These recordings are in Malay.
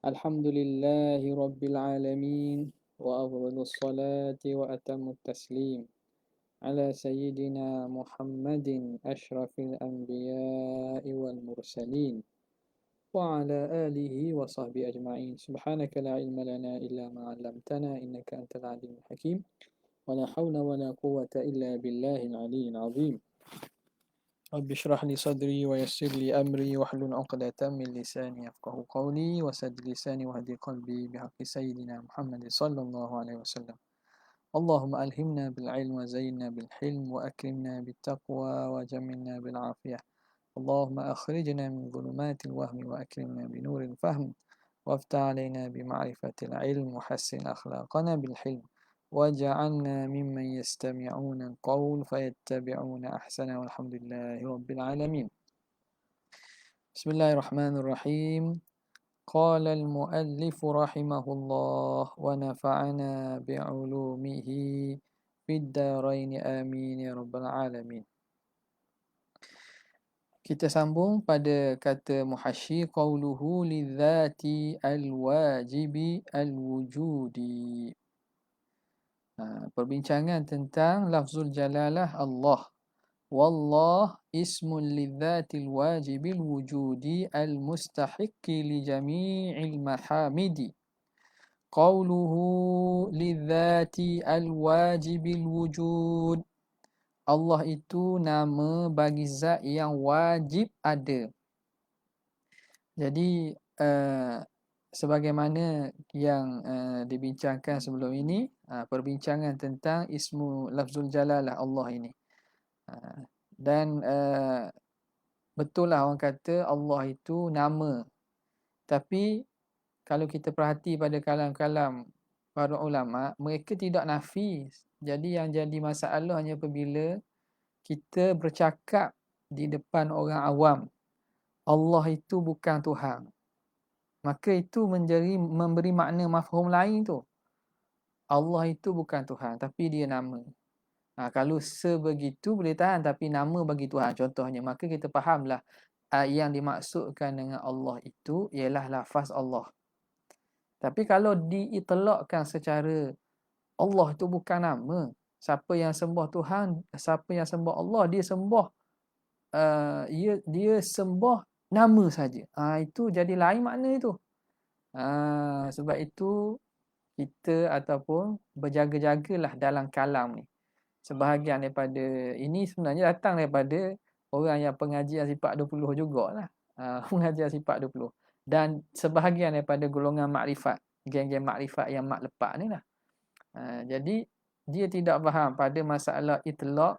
الحمد لله رب العالمين وأفضل الصلاة وأتم التسليم على سيدنا محمد أشرف الأنبياء والمرسلين وعلى آله وصحبه أجمعين. سبحانك لا علم لنا إلا ما علمتنا إنك أنت العليم الحكيم، ولا حول ولا قوة إلا بالله العلي العظيم. رب اشرح لي صدري ويسر لي أمري واحلل عقدة من لساني يفقه قولي وسد لساني واهدي قلبي بحق سيدنا محمد صلى الله عليه وسلم. اللهم ألهمنا بالعلم وزينا بالحلم وأكرمنا بالتقوى وجملنا بالعافية. اللهم أخرجنا من ظلمات الوهم وأكرمنا بنور الفهم، وافتح علينا بمعرفة العلم وحسن أخلاقنا بالحلم، واجعلنا ممن يستمعون القول فيتبعون أحسنه، والحمد لله رب العالمين. بسم الله الرحمن الرحيم. قال المؤلف رحمه الله ونفعنا بعلومه في الدارين آمين يا رب العالمين. Kita sambung pada kata muhasyi qauluhu lidzati alwajibi alwujudi. Perbincangan tentang lafzul jalalah Allah. Wallah ismun lidzatil wajibil wujudi almustahiqqi li jami'il mahamidi. Qauluhu lidzati alwajibil wujud. Allah itu nama bagi zat yang wajib ada. Jadi sebagaimana yang dibincangkan sebelum ini, perbincangan tentang ismu lafzul jalalah Allah ini. Dan betul lah orang kata Allah itu nama. Tapi kalau kita perhati pada kalam-kalam para ulama, mereka tidak nafi. Jadi yang jadi masalah hanya apabila kita bercakap di depan orang awam, Allah itu bukan Tuhan. Maka itu memberi makna mafhum lain tu. Allah itu bukan Tuhan, tapi dia nama. Kalau sebegitu boleh tahan, tapi nama bagi Tuhan contohnya, maka kita fahamlah yang dimaksudkan dengan Allah itu ialah lafaz Allah. Tapi kalau diitlaqkan secara Allah itu bukan nama, siapa yang sembah Tuhan, siapa yang sembah Allah, dia sembah dia sembah nama saja. Itu jadi lain makna itu. Sebab itu kita ataupun berjaga-jagalah dalam kalam ni. Sebahagian daripada ini sebenarnya datang daripada orang yang pengajian sifat 20 jugalah. Pengajian sifat 20. Dan sebahagian daripada golongan makrifat, geng-geng makrifat yang mak lepak ni lah. Jadi dia tidak faham pada masalah itlaq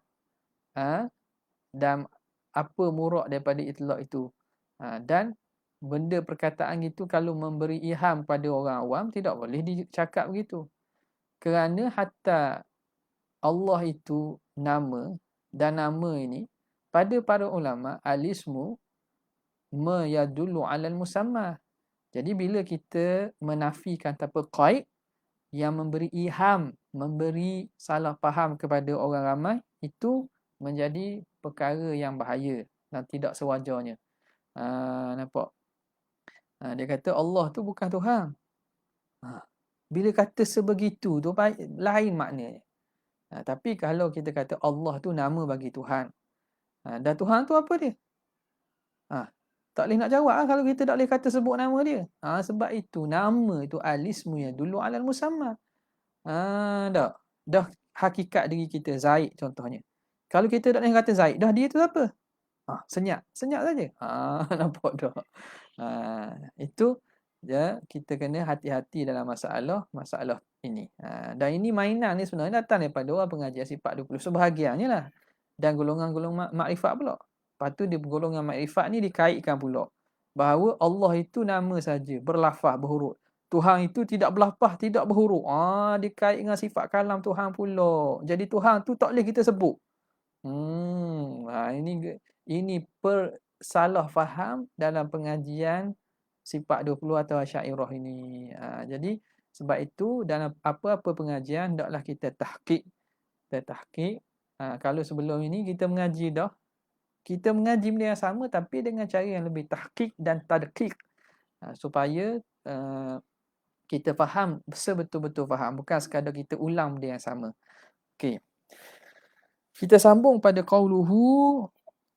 dan apa murak daripada itlaq itu. Dan benda perkataan itu kalau memberi ilham pada orang awam tidak boleh dicakap begitu. Kerana hatta Allah itu nama, dan nama ini pada para ulama al-ismu yadullu 'alal musamma. Jadi bila kita menafikan tanpa qaid yang memberi ilham, memberi salah faham kepada orang ramai, itu menjadi perkara yang bahaya dan tidak sewajarnya. Nampak? Dia kata Allah tu bukan Tuhan. Bila kata sebegitu tu lain maknanya. Tapi kalau kita kata Allah tu nama bagi Tuhan, dan Tuhan tu apa dia? Tak boleh nak jawab kalau kita tak boleh kata sebut nama dia. Sebab itu nama itu al-ismu yadullu 'alal musamma. Dah hakikat diri kita Zaid contohnya. Kalau kita tak boleh kata Zaid, dah dia tu apa? Senyap saja. Nampak tak? Itu ya, kita kena hati-hati dalam masalah ini. Dan ini mainan ni sebenarnya datang daripada orang pengajian sifat 20 sebahagiannya lah. Dan golongan-golongan makrifat pula. Lepas tu di golongan makrifat ni dikaitkan pula bahawa Allah itu nama saja, berlafaz, berhuruf. Tuhan itu tidak berlafaz, tidak berhuruf. Dikait dengan sifat kalam Tuhan pula. Jadi Tuhan tu tak boleh kita sebut. Ini salah faham dalam pengajian sifat 20 atau Asy'ariyah ini. Jadi sebab itu dalam apa-apa pengajian hendaklah kita tahqiq. Kalau sebelum ini kita mengaji dah, kita mengaji benda yang sama tapi dengan cara yang lebih tahqiq dan tadqiq, supaya kita faham, sebetul-betul faham, bukan sekadar kita ulang benda yang sama. Okey. Kita sambung pada qauluhu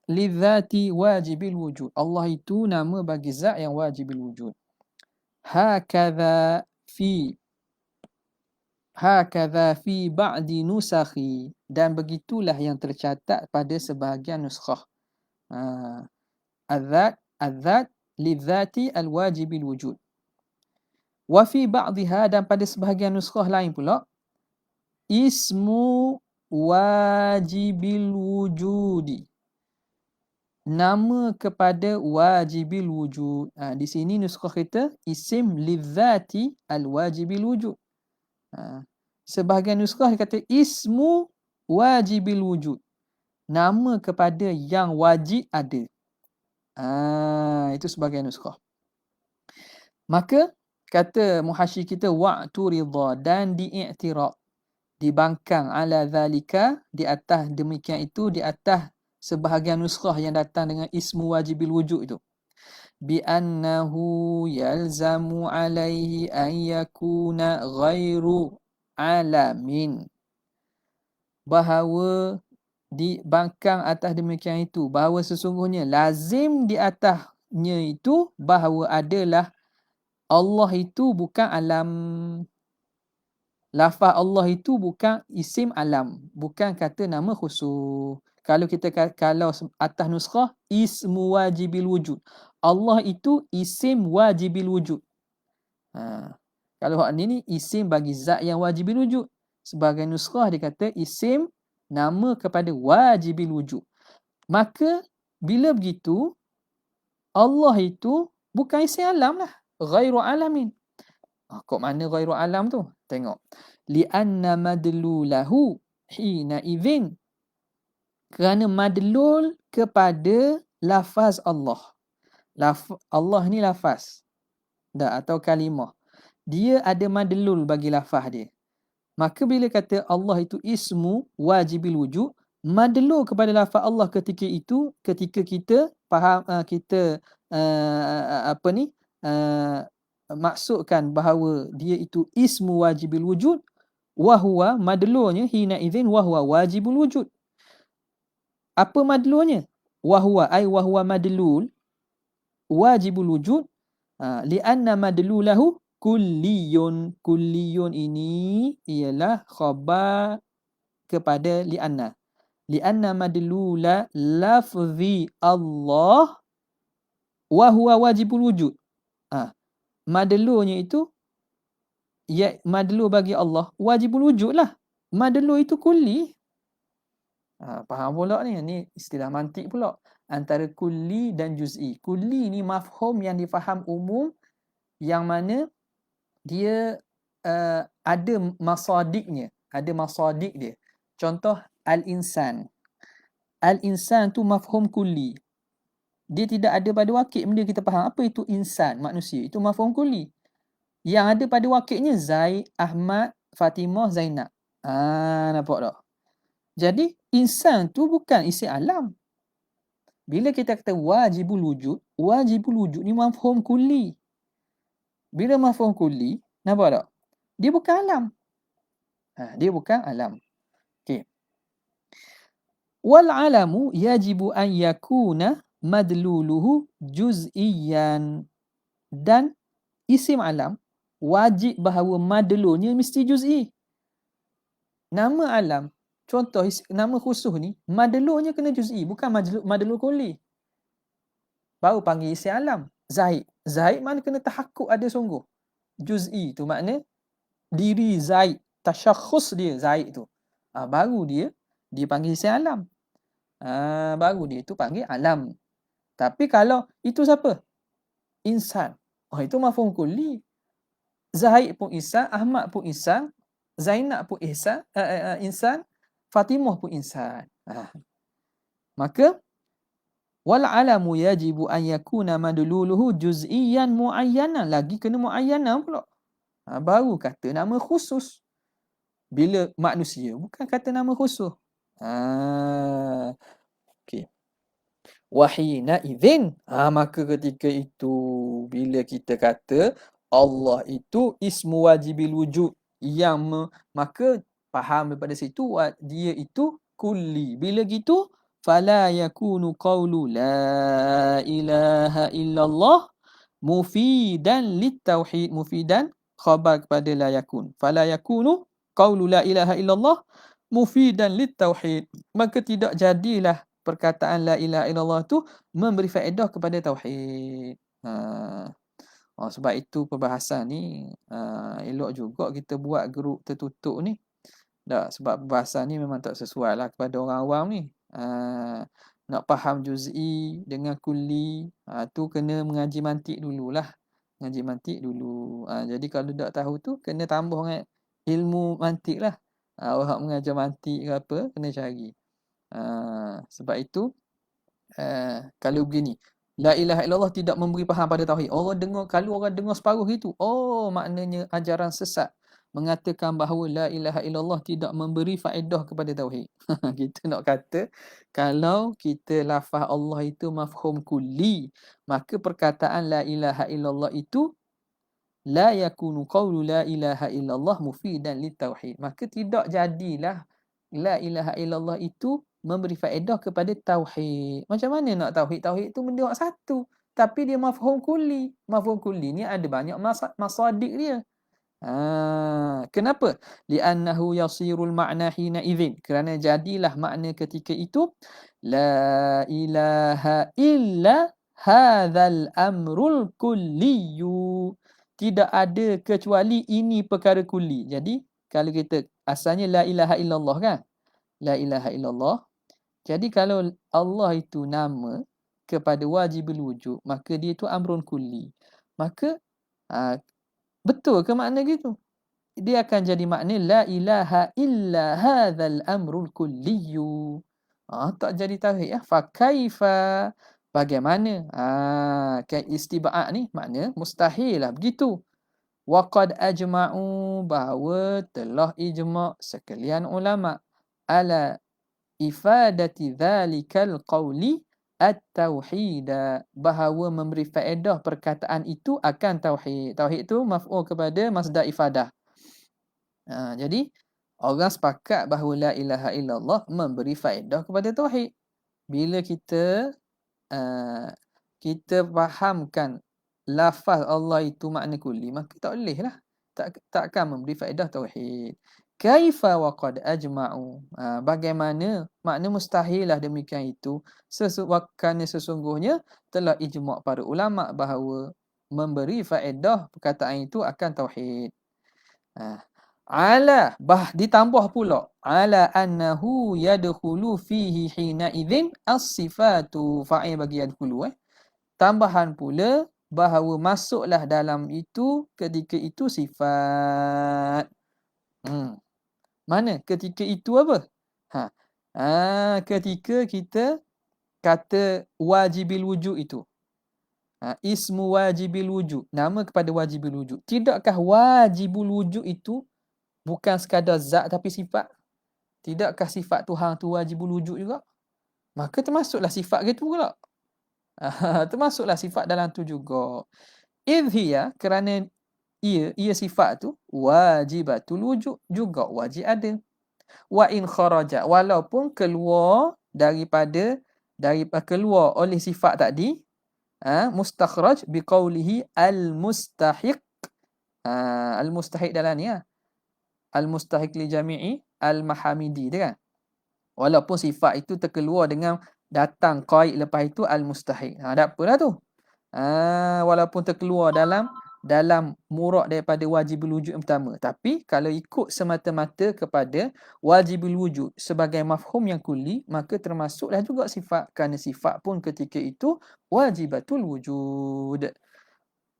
lidzati wajibil wujud. Allah itu nama bagi zat yang wajibil wujud. Hakadha fi ba'di nusakhi, dan begitulah yang tercatat pada sebahagian nuskhah. Adzat lidzati alwajibil wujud. Wa fi ba'dha, dan pada sebahagian nuskhah lain pula, ismu wajibil wujudi, nama kepada wajibil wujud. Di sini nuskhah kita isim lidzati alwajibil wujud. Sebahagian nuskhah kata ismu wajibil wujud, nama kepada yang wajib ada. Itu sebahagian nuskhah. Maka kata muhasyi kita wa'tu ridha, dan diiktiraf, dibangkang ala zalika, di atas demikian itu, di atas sebahagian nuskhah yang datang dengan ismu wajibil wujud itu, bi annahu yalzamu alaihi an yakuna ghairu alamin, bahawa dibangkang atas demikian itu, bahawa sesungguhnya lazim di atasnya itu bahawa adalah Allah itu bukan alam. Lafaz Allah itu bukan isim alam, bukan kata nama khusus. Kalau kita kalau atas nuskhah ismu wajibil wujud, Allah itu isim wajibil wujud. Kalau hak ni isim bagi zat yang wajibil wujud. Sebagai nuskhah dia kata isim nama kepada wajibil wujud. Maka bila begitu Allah itu bukan isim alam lah, ghairu alamin. Kok mana ghairu alam tu? Tengok. Li'anna madlulahu hina idzin, kerana madlul kepada lafaz Allah. Allah ni lafaz atau kalimah. Dia ada madlul bagi lafaz dia. Maka bila kata Allah itu ismu wajibil wujud, madlul kepada lafaz Allah ketika itu, ketika kita faham, kita maksudkan bahawa dia itu ismu wajibil wujud, wahwa madlulnya hina idzin wahwa wajibul wujud. Apa madlulnya? Wahwa madlul wajibul wujud, lianna madlulahu kulliyun. Kulliyun ini ialah khabar kepada lianna. Lianna madlula lafzi Allah wahwa wajibul wujud. Madlulnya itu, ya, madlu bagi Allah wajibul wujud lah. Madlu itu kulli. Faham pula ni? Ni istilah mantik pula. Antara kulli dan juz'i. Kulli ni mafhum yang difaham umum, yang mana dia ada masadiknya. Ada masadik dia. Contoh al-insan. Al-insan tu mafhum kulli. Dia tidak ada pada wakil benda kita faham. Apa itu insan, manusia? Itu mafhum kulli. Yang ada pada wakilnya Zaid, Ahmad, Fatimah, Zainab. Nampak tak? Jadi insan tu bukan isim alam. Bila kita kata wajibul wujud ni mafhum kulli. Bila mafhum kulli, nampak tak? Dia bukan alam. Dia bukan alam. Okey. Wal alamu yajibu an yakuna madluluhu juz'iyan. Dan isim alam wajib bahawa madlulnya mesti juz'i. Nama alam, contoh nama khusus ni, madlulnya kena juz'i, bukan madlul kulli. Baru panggil isim alam. Zaid. Zaid mana kena tahakkuk ada sungguh. Juz'i tu makna diri Zaid, tasyakhus dia Zaid tu. Baru dia panggil isim alam. Baru dia tu panggil alam. Tapi kalau itu siapa? Insan. Itu mafhum kulli. Zaid pun insan, Ahmad pun insan, Zainab pun insan, Fatimah pun insan. Maka wal alamu yajibu an yakuna madluluhu juz'iyan muayyanan. Lagi kena muayyanan pula. Baru kata nama khusus. Bila manusia, bukan kata nama khusus. Okey. Wahina idzin. Maka ketika itu, bila kita kata Allah itu ismu wajibil wujud maka faham daripada situ dia itu kulli. Bila gitu fala yakunu qawlu la ilaha illallah mufidan litauhid, mufidan khabar kepada la yakun. Fala yakunu qawlu la ilaha illallah mufidan litauhid, maka tidak jadilah perkataan la ilaha illallah tu memberi faedah kepada tauhid. Ha. Sebab itu perbahasan ni elok juga kita buat grup tertutup ni. Tak, sebab perbahasan ni memang tak sesuai lah kepada orang awam ni. Nak faham juz'i dengan kulli, tu kena mengaji mantik dululah. Mengaji mantik dulu. Jadi kalau tak tahu tu kena tambah dengan ilmu mantik lah. Orang mengajar mantik ke apa, kena cari. Sebab itu kalau begini, la ilaha illallah tidak memberi faham pada tauhid. Kalau orang dengar separuh itu, maknanya ajaran sesat mengatakan bahawa la ilaha illallah tidak memberi faedah kepada tauhid. Kita nak kata kalau kita lafaz Allah itu mafhum kulli, maka perkataan la ilaha illallah itu la yakunu qawlu la ilaha illallah mufidan litauhid. Maka tidak jadilah la ilaha illallah itu memberi faedah kepada tauhid. Macam mana nak tauhid? Tauhid itu benda satu. Tapi dia mafhum kulli. Mafhum kulli ni ada banyak masadik dia. Kenapa? Li'annahu yasirul ma'na hina idzin. Kerana jadilah makna ketika itu la ilaha illa hadzal amrul kulliyu. Tidak ada kecuali ini perkara kulli. Jadi kalau kita asalnya la ilaha illallah kan? La ilaha illallah. Jadi kalau Allah itu nama kepada wajibul wujud, maka dia itu amrun kulli. Maka betul ke makna gitu? Dia akan jadi makna la ilaha illa hadzal amrul kulliyu. Tak jadi tauhid ya. Fa kaifa, bagaimana? Kan istiba'at ni makna mustahil lah begitu. Wa qad ajma'u, bahawa telah ijma' sekalian ulama ala ifadati dhalikal qawli at-tauhid, bahawa memberi faedah perkataan itu akan tauhid. Tauhid itu maf'ul kepada masdar ifadah. Jadi orang sepakat bahawa la ilaha illallah memberi faedah kepada tauhid. Bila kita fahamkan lafaz Allah itu makna kulli, maka tak bolehlah, tak akan memberi faedah tauhid. Kaifa wa qad ajma'u, bagaimana makna mustahillah demikian itu, kerana sesungguhnya telah ijma' para ulama bahawa memberi faedah perkataan itu akan tauhid. Ditambah pula ala annahu yadkhulu fihi hina idzin as-sifatu, fa'il bagi yadkhulu. Tambahan pula bahawa masuklah dalam itu ketika itu sifat. Mana ketika itu apa? Ketika kita kata wajibil wujud itu. Ismu wajibil wujud, nama kepada wajibil wujud. Tidakkah wajibul wujud itu bukan sekadar zat tapi sifat? Tidakkah sifat Tuhan tu wajibul wujud juga? Maka termasuklah sifat gitu pula. Termasuklah sifat dalam tu juga. Idhiya, kerana ia sifat tu wajibatul wujud, juga wajib ada. Wa in kharaja, walaupun keluar keluar oleh sifat tadi, mustakhraj biqaulihi al-mustahiq. Al-mustahiq dalam ni al-mustahiq li jami'i al-mahamidi tu kan. Walaupun sifat itu terkeluar dengan datang qaid lepas itu al-mustahiq. Tak apalah tu. Walaupun terkeluar dalam murad daripada wajibul wujud yang pertama, tapi kalau ikut semata-mata kepada wajibul wujud sebagai mafhum yang kulli, maka termasuklah juga sifat, kerana sifat pun ketika itu wajibatul wujud.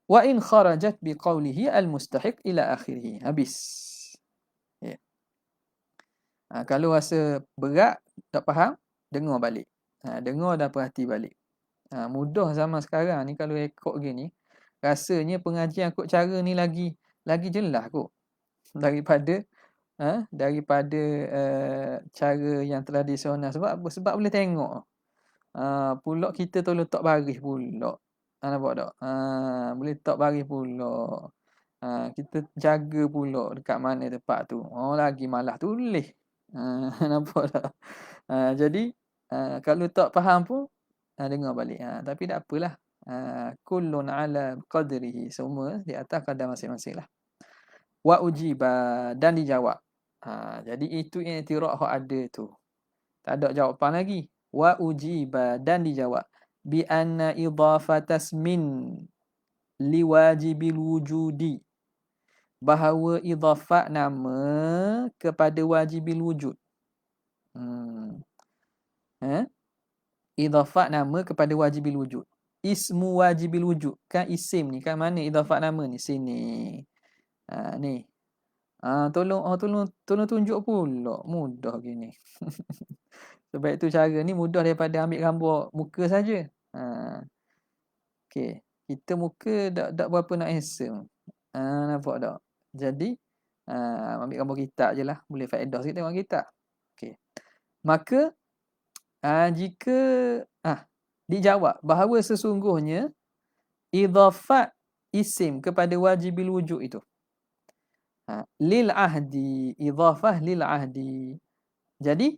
Wa in kharajat biqaulihi al-mustahiq ila akhirih. Habis. Kalau rasa berat, tak faham, dengar balik. Dengar dan perhati balik. Mudah zaman sekarang ni kalau rekod gini, rasanya pengajian kot cara ni lagi jelas kot daripada cara yang tradisional. Sebab boleh tengok. Pulak kita tu letak baris pulak. Nampak tak? Boleh letak baris pulak. Kita jaga pula dekat mana tempat tu. Oh, lagi malas tulis. Nampak tak? Jadi kalau tak faham pun dengar balik. Tapi tak apalah. Kullun ala qadrihi. Semua di atas kadar masing-masing lah. Wa ujiba, dan dijawab. Jadi itu i'tirad hak ada tu. Tak ada jawapan lagi. Wa ujiba, dan dijawab. Bi anna idafatas min liwajibil wujudi. Bahawa idafat nama kepada wajibil wujud. Idafat nama kepada wajibil wujud. Ismu wajibil wujud. Kan isim ni. Kan mana idafat nama ni? Sini. Ni. Tolong tunjuk pula. Mudah gini. Sebab itu cara ni mudah daripada ambil gambar muka saja. Okey. Kita muka tak berapa nak handsome. Nampak tak? Jadi ambil gambar kitab je lah. Boleh faedah sikit tengok kitab. Okey. Maka jika dijawab bahawa sesungguhnya idafat isim kepada wajibil wujud itu lil ahdi, idafah lil ahdi. Jadi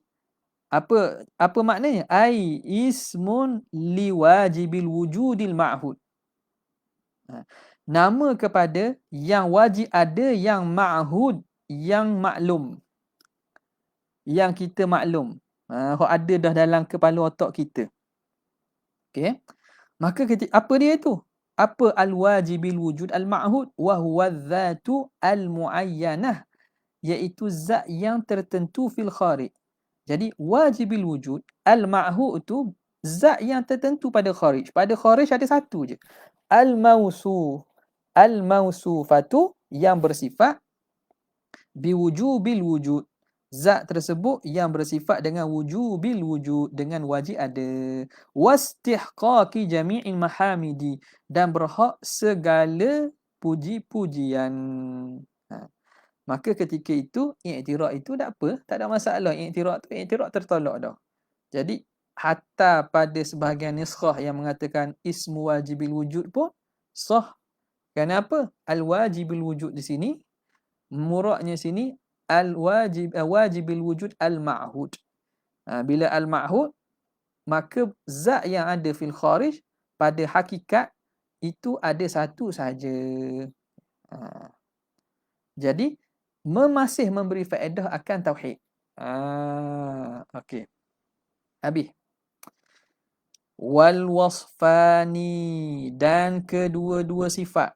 apa maknanya? Ai ismun liwajibil wujudil ma'hud. Nama kepada yang wajib ada, yang ma'hud, yang maklum. Yang kita maklum. Hak ada dah dalam kepala otak kita. Okey. Maka apa dia itu? Apa al-wajibil wujud al-ma'hud? Wa huwa dzatu al-muayyanah, iaitu zat yang tertentu fil kharij. Jadi wajibil wujud al-ma'hud itu zat yang tertentu pada kharij. Pada kharij ada satu je. Al-mausufatu, yang bersifat biwujubil wujud. Zat tersebut yang bersifat dengan wujubil wujud, dengan wajib ada. Wastihqaqi jami'il mahamidi, dan berhak segala puji-pujian. Maka ketika itu i'tirad itu tak apa, tak ada masalah. I'tirad tertolak dah. Jadi hatta pada sebahagian niskhah yang mengatakan ismu wajibil wujud pun sah. Kenapa? Al-wajibil wujud di sini muradnya sini wajibil wujud al-ma'hud. Bila al-ma'hud, maka zat yang ada fil kharij pada hakikat itu ada satu saja. Jadi masih memberi faedah akan tauhid. Okey. Habis. Wal wasfani, dan kedua-dua sifat.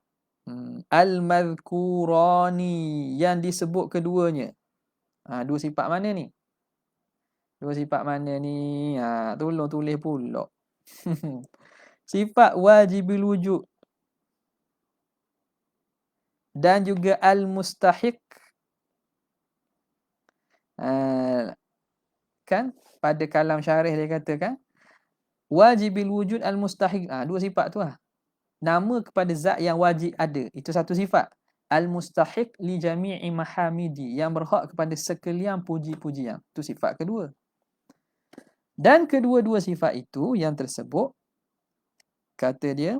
Al-madhkurani, yang disebut keduanya. Dua sifat mana ni? Tolong tulis pula. Sifat wajibil wujud dan juga al-mustahiq. Kan pada kalam syarih dia katakan wajibil wujud al-mustahiq. Dua sifat tu lah. Nama kepada zat yang wajib ada, itu satu sifat. Al-mustahiq li jami'i mahamidi, yang berhak kepada sekalian puji-pujian. Itu sifat kedua. Dan kedua-dua sifat itu yang tersebut, kata dia,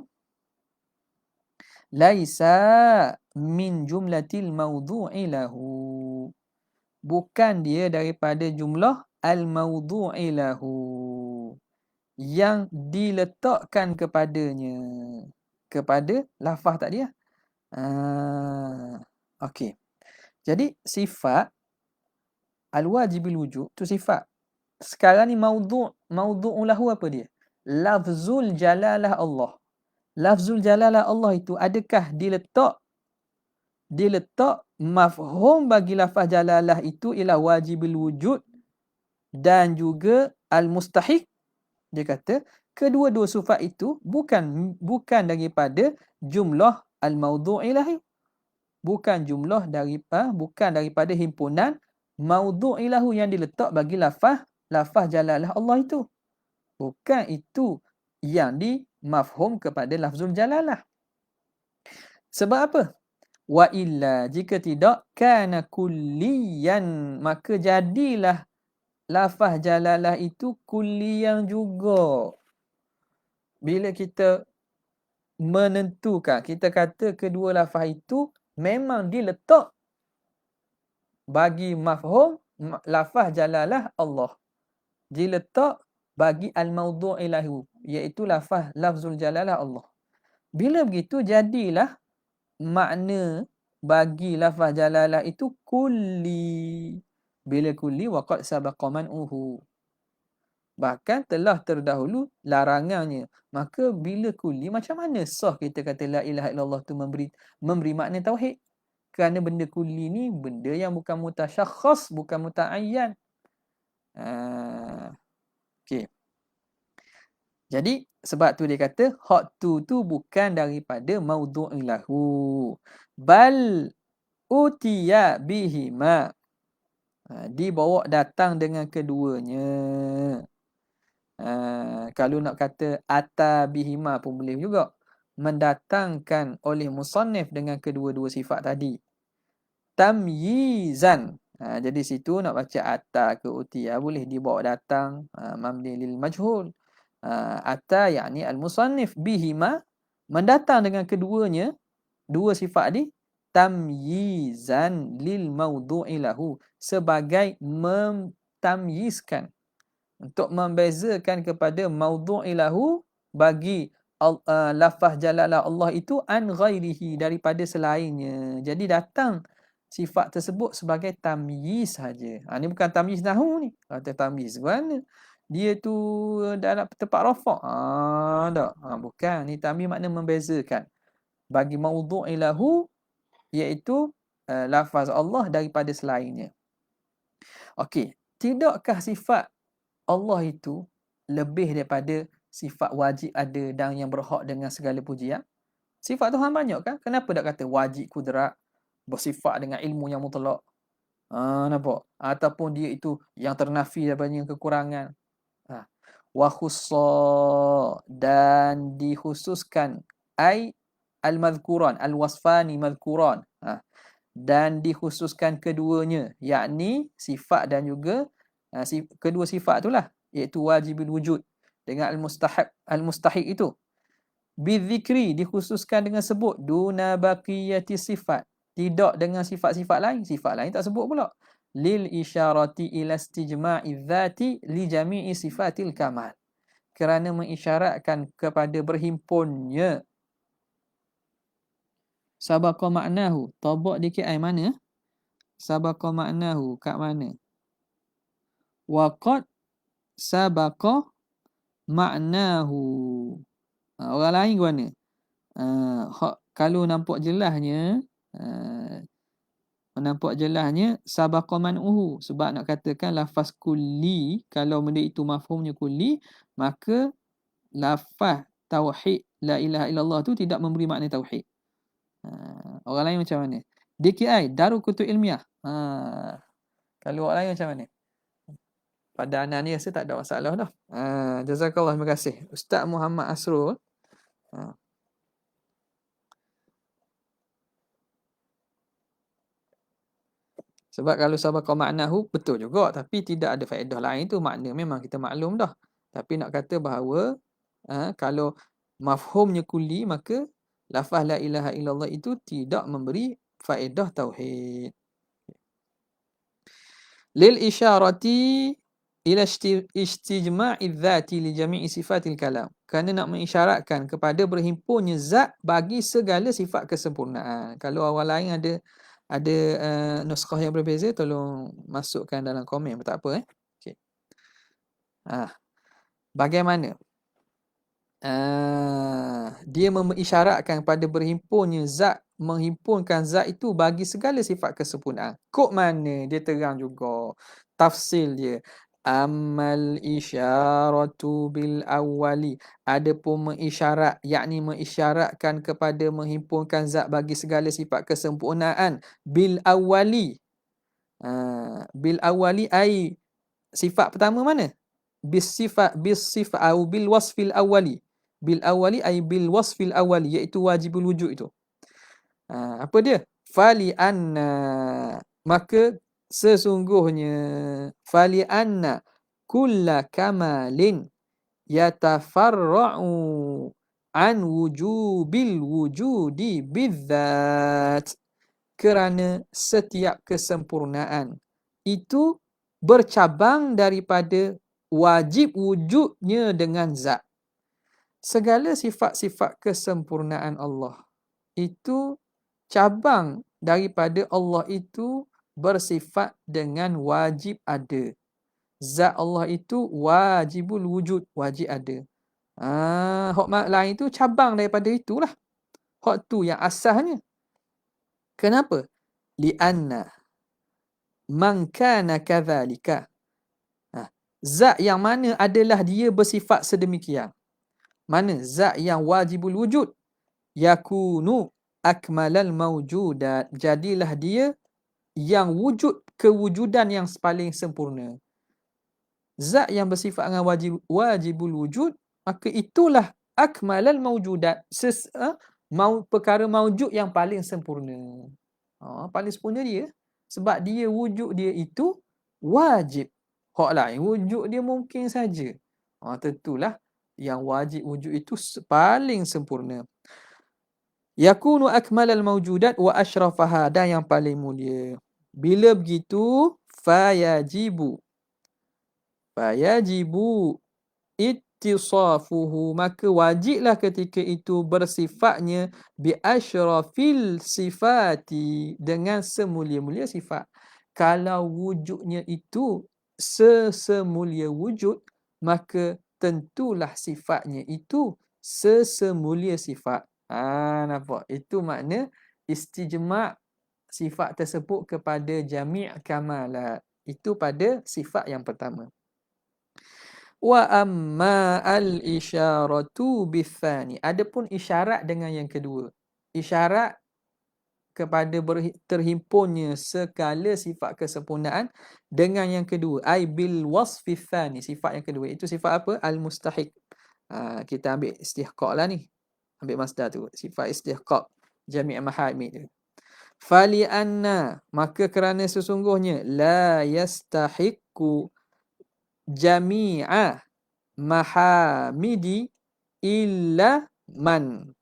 laisa min jumlatil mawdu'i lahu, bukan dia daripada jumlah al-mawdu'i lahu, yang diletakkan kepadanya, kepada lafaz tadi ya. Okey. Jadi sifat al-wajibil wujud tu sifat. Sekarang ni maudhu' lahu apa dia? Lafzul jalalah Allah. Lafzul jalalah Allah itu adakah diletak mafhum bagi lafaz jalalah itu ialah wajibil wujud dan juga al-mustahiq? Dia kata kedua-dua sifat itu bukan daripada jumlah al-maudhu'i lahu. Bukan daripada himpunan maudhu'i lahu yang diletak bagi lafaz jalalah Allah itu. Bukan itu yang dimafhum kepada lafzul jalalah. Sebab apa? Wa illa, jika tidak, kana kulliyan, maka jadilah lafaz jalalah itu kulliyan juga. Bila kita menentukan, kita kata kedua lafaz itu memang diletak bagi mafhum lafaz jalalah Allah. Diletak bagi al-mawdu' ilahu, iaitu lafzul jalalah Allah. Bila begitu jadilah makna bagi lafaz jalalah itu kulli. Bila kulli waqad sabaqa man'uhu. Bahkan telah terdahulu larangannya. Maka bila kulli, macam mana sah kita kata la ilaha illallah tu memberi makna tauhid? Kerana benda kulli ni benda yang bukan mutasyakhas, bukan muta'ayyan. Okey. Jadi sebab tu dia kata hak tu bukan daripada maudhu'i lahu. Bal utiya bihima. Dibawa datang dengan keduanya. Kalau nak kata ata bihima pun boleh juga. Mendatangkan oleh musannif dengan kedua-dua sifat tadi. Tamyizan. Jadi situ nak baca ata ke utiya boleh dibawa datang. Mabni lil majhul. Ata yakni al-musannif bihima. Mendatang dengan keduanya. Dua sifat ni. Tamyizan lil mawdu'i lahu. Sebagai tamyizkan. Untuk membezakan kepada mawdu'i lahu bagi lafaz jalalah Allah itu an ghairihi, daripada selainnya. Jadi datang sifat tersebut sebagai tamyiz saja. Ni bukan tamyiz nahwu ni. Kata tamyiz mana? Dia tu dalam tempat rafa'. Tak. Bukan. Ni tamyiz makna membezakan. Bagi mawdu'i lahu iaitu lafaz Allah daripada selainnya. Okey. Tidakkah sifat Allah itu lebih daripada sifat wajib ada dan yang berhak dengan segala pujian? Sifat Tuhan banyak kan? Kenapa tak kata wajib kudrat, bersifat dengan ilmu yang mutlak? Nampak? Ataupun dia itu yang ternafi daripada kekurangan. Wa khussa, dan dikhususkan ai al-madhkuran, al-wasfani madhkuran. Dan dikhususkan keduanya, yakni sifat dan juga kedua sifat itulah, iaitu wajibul wujud dengan al-mustahiq itu. Bizikri, dikhususkan dengan sebut, duna baqiyati sifat, tidak dengan sifat-sifat lain. Sifat lain tak sebut pula. Lil isyarati ila istijma'i dzati li jami'i sifatil kamal, kerana mengisyaratkan kepada berhimpunnya. Sabaqa maknahu, tabak dikit mana? Sabaqa maknahu kat mana? Waqad sabaqa maknahu. Orang lain ke mana? Kalau nampak jelasnya, sabaqa man'uhu. Sebab nak katakan lafaz kulli, kalau benda itu mafhumnya kulli, maka lafaz tauhid la ilaha illallah tu tidak memberi makna tauhid. Orang lain macam mana? DKI, Darul Kutub Ilmiah. Kalau orang lain macam mana? Pada anak ni rasa tak ada masalah dah. Jazakallah, terima kasih. Ustaz Muhammad Asrul. Sebab kalau sabaqa maknahu betul juga, tapi tidak ada faedah lain tu. Makna memang kita maklum dah. Tapi nak kata bahawa kalau mafhumnya kulli, maka lafaz la ilaha illallah itu tidak memberi faedah tauhid. Lil isyarati ila istijma'i dzati li jami'i sifatil kalam, kerana nak mengisyaratkan kepada berhimpunnya zat bagi segala sifat kesempurnaan. Kalau orang lain ada nuskah yang berbeza, tolong masukkan dalam komen, tak apa. Okey. Bagaimana dia mengisyaratkan pada berhimpunnya zat, menghimpunkan zat itu bagi segala sifat kesempurnaan. Kok mana dia terang juga tafsil dia. Amal isyaratu bil awwali, adapun mengisyarat, yakni mengisyaratkan kepada menghimpunkan zat bagi segala sifat kesempurnaan bil awwali. Bil awwali ai sifat pertama mana? Bis sifat au bil wasfil awwali. Bil awwali ai bil wasfil awwali, iaitu wajibul wujud itu. Apa dia? Fali anna, maka sesungguhnya, fali anna kulla kamalin yatafarra'u an wujubil wujudi bidzat. kerana setiap kesempurnaan itu bercabang daripada wajib wujudnya dengan zat. Segala sifat-sifat kesempurnaan Allah itu cabang daripada Allah itu bersifat dengan wajib ada. Zat Allah itu wajibul wujud, wajib ada. Hak lain itu cabang daripada itulah. Hak tu yang asalnya. Kenapa? Lianna man kana kadzalika. Zat yang mana adalah dia bersifat sedemikian. Mana zat yang wajibul wujud? Yakunu akmalal mawjudat. Jadilah dia yang wujud kewujudan yang paling sempurna. Zat yang bersifat dengan wajibul wujud, maka itulah akmalal mawjudat. Perkara mawjud yang paling sempurna. Paling sempurna dia. Sebab dia wujud dia itu wajib. Hak lain wujud dia mungkin saja. Tentulah yang wajib wujud itu paling sempurna. Yakunu akmalal mawjudat wa ashrafaha, dan yang paling mulia. Bila begitu, fayajibu ittisafuhu, maka wajiblah ketika itu bersifatnya bi asyrafil sifati, dengan semulia-mulia sifat. Kalau wujudnya itu sesemulia wujud, maka tentulah sifatnya itu sesemulia sifat. Nampak? Itu makna istijma' sifat tersebut kepada jami' kamalat. Itu pada sifat yang pertama. Wa amma al-isyaratu bitsani. Adapun isyarat dengan yang kedua. Isyarat kepada terhimpunnya segala sifat kesempurnaan dengan yang kedua. Ai bil wasfi tsani. Sifat yang kedua. Itu sifat apa? Al-mustahiq. Kita ambil istihqaq lah ni. Ambil masdar tu. Sifat istihqaq. Jami' mahamid tu. Fali anna, maka kerana sesungguhnya la yastahiqqu jami'a mahamidi illa man.